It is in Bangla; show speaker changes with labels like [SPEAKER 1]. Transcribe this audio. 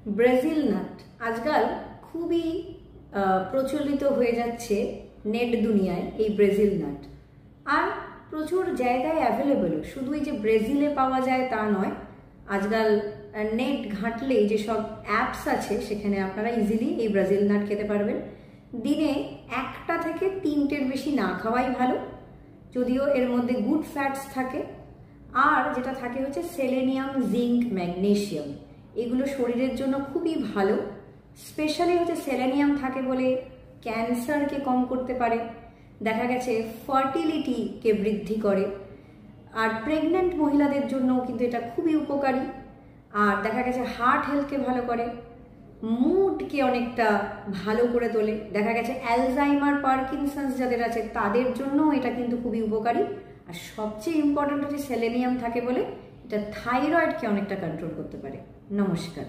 [SPEAKER 1] ব্রাজিল নাট আজকাল খুবই প্রচলিত হয়ে যাচ্ছে নেট দুনিয়ায় এই ব্রাজিল নাট। আর প্রচুর জায়গায় অ্যাভেলেবল, শুধু এই যে ব্রাজিলে পাওয়া যায় তা নয়, আজকাল নেট ঘাঁটলেই যেসব অ্যাপস আছে সেখানে আপনারা ইজিলি এই ব্রাজিল নাট খেতে পারবেন। দিনে 1টা থেকে 3টের বেশি না খাওয়াই ভালো, যদিও এর মধ্যে গুড ফ্যাটস থাকে। আর যেটা থাকে হচ্ছে সেলেনিয়াম, জিঙ্ক, ম্যাগনেসিয়াম, এগুলো শরীরের জন্য খুবই ভালো। স্পেশালি হচ্ছে সেলেনিয়াম থাকে বলে ক্যান্সারকে কম করতে পারে, দেখা গেছে ফার্টিলিটিকে বৃদ্ধি করে, আর প্রেগন্যান্ট মহিলাদের জন্যও কিন্তু এটা খুবই উপকারী। আর দেখা গেছে হার্ট হেলথকে ভালো করে, মুডকে অনেকটা ভালো করে তোলে। দেখা গেছে অ্যালজাইমার, পার্কিনসন্স যাদের আছে তাদের জন্যও এটা কিন্তু খুবই উপকারী। আর সবচেয়ে ইম্পর্টেন্ট হচ্ছে সেলেনিয়াম থাকে বলে এটা থাইরয়েডকে অনেকটা কন্ট্রোল করতে পারে। নমস্কার।